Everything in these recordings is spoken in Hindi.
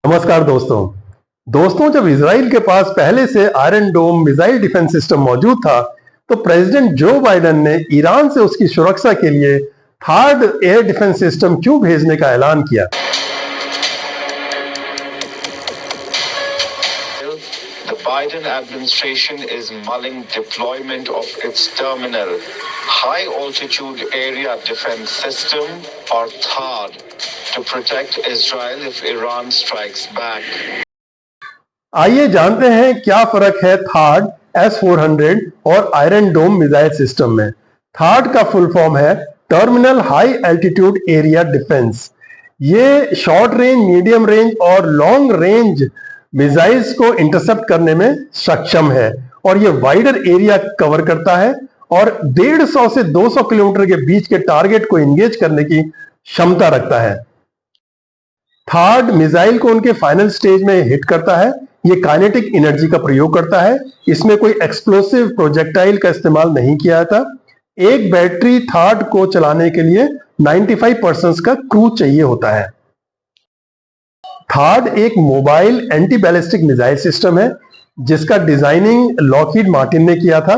नमस्कार दोस्तों जब इजराइल के पास पहले से iron dome missile defence system मौजूद था तो प्रेसिडेंट जो बाइडेन ने ईरान से उसकी सुरक्षा के लिए थर्ड एयर डिफेंस सिस्टम क्यों भेजने का ऐलान किया। The Biden administration is mulling deployment of its terminal high altitude area defense system or THAAD to protect Israel if Iran strikes back. आइए जानते हैं क्या फर्क है थार्ड S-400 और आयरन डोम मिसाइल सिस्टम में। थार्ड का फुल फॉर्म है terminal high altitude area defence. ये शॉर्ट रेंज, मीडियम रेंज और लॉन्ग रेंज मिसाइल्स को इंटरसेप्ट करने में सक्षम है और ये वाइडर एरिया कवर करता है और 150 से 200 किलोमीटर के बीच के टारगेट को एंगेज करने की क्षमता रखता है। थर्ड मिसाइल को उनके फाइनल स्टेज में हिट करता है। ये काइनेटिक एनर्जी का प्रयोग करता है। इसमें कोई एक्सप्लोसिव प्रोजेक्टाइल का इस्तेमाल नहीं किया था। एक बैटरी थर्ड को चलाने के लिए 95% का क्रू चाहिए होता है। थर्ड एक mobile anti ballistic missile system है जिसका डिजाइनिंग लॉकहीड मार्टिन ने किया था।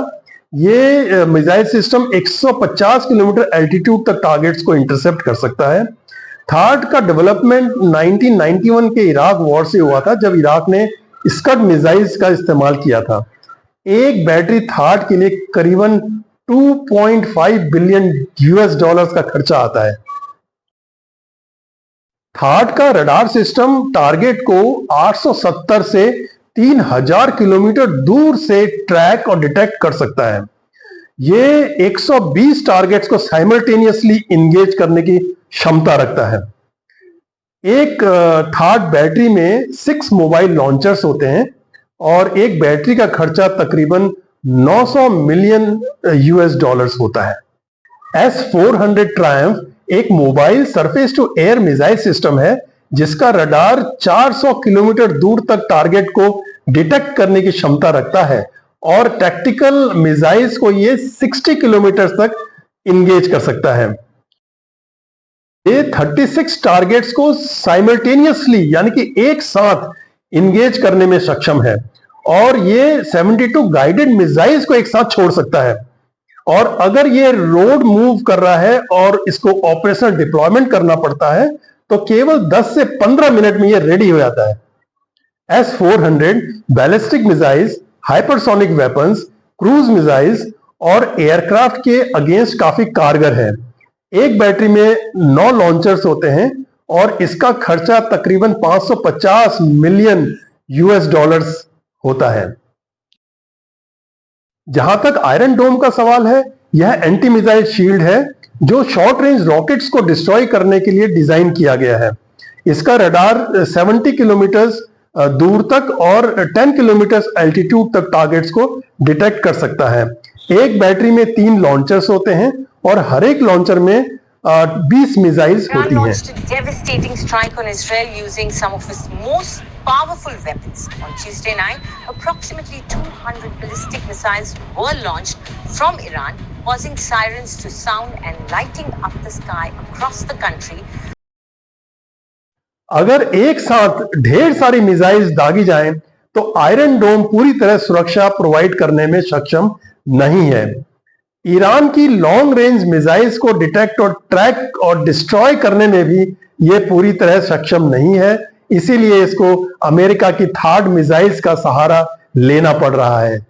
ये मिसाइल सिस्टम 150 किलोमीटर एल्टीट्यूड तक टारगेट्स को इंटरसेप्ट कर सकता है। थर्ड का डेवलपमेंट 1991 के इराक वॉर से हुआ था जब इराक ने स्कड मिसाइल्स का इस्तेमाल किया था। एक बैटरी थर्ड के लिए करीबन 2.5 बिलियन US का खर्चा आता है। थर्ड का रडार सिस्टम टारगेट को 870 से 3000 किलोमीटर दूर से ट्रैक और डिटेक्ट कर सकता है। ये 120 टारगेट्स को साइमल्टेनियसली इंगेज करने की क्षमता रखता है। एक थर्ड बैटरी में 6 मोबाइल लॉन्चर्स होते हैं और एक बैटरी का खर्चा तकरीबन 900 मिलियन US होता है। S-400 ट्रायम्फ एक mobile surface to air missile system है जिसका रडार 400 किलोमीटर दूर तक टारगेट को डिटेक्ट करने की क्षमता रखता है और टैक्टिकल मिसाइल्स को ये 60 किलोमीटर तक इंगेज कर सकता है। ये 36 टारगेट्स को साइमल्टेनियसली यानी कि एक साथ इंगेज करने में सक्षम है और ये 72 गाइडेड मिसाइल्स को एक साथ छोड़ सकता है। और अगर ये रोड मूव कर रहा है और इसको ऑपरेशनल डिप्लॉयमेंट करना पड़ता है तो केवल 10 से 15 मिनट में ये रेडी हो जाता है। S-400 ballistic missiles, hypersonic weapons, cruise missiles और एयरक्राफ्ट के अगेंस्ट काफी कारगर है। एक बैटरी में 9 लॉन्चर्स होते हैं और इसका खर्चा तकरीबन 550 मिलियन US होता है। जहां तक आयरन डोम का सवाल है, यह एंटी मिसाइल शील्ड है जो शॉर्ट रेंज रॉकेट्स को डिस्ट्रॉय करने के लिए डिजाइन किया गया है। इसका रडार 70 किलोमीटर दूर तक और 10 किलोमीटर एल्टीट्यूड तक टारगेट्स को डिटेक्ट कर सकता है। एक बैटरी में 3 लॉन्चर्स होते हैं और हर एक लॉन्चर में 20 मिसाइल्स होती हैं। Devastating strike on Israel using some of its most powerful weapons. On Tuesday night, approximately 200 ballistic missiles were launched from Iran, causing sirens to sound and lighting up the sky across the country. अगर एक साथ ढेर सारी मिसाइल्स दागी जाएं, तो आयरन डोम पूरी तरह सुरक्षा प्रोवाइड करने में सक्षम नहीं है। ईरान की लॉन्ग रेंज मिसाइल्स को डिटेक्ट और ट्रैक और डिस्ट्रॉय करने में भी ये पूरी तरह सक्षम नहीं है। इसीलिए इसको अमेरिका की थर्ड मिसाइल्स का सहारा लेना पड़ रहा है।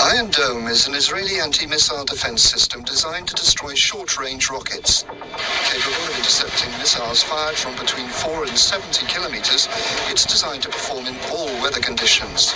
Iron Dome is an Israeli anti-missile defense system designed to destroy short-range rockets. Capable of intercepting missiles fired from between 4 and 70 kilometers, it's designed to perform in all weather conditions.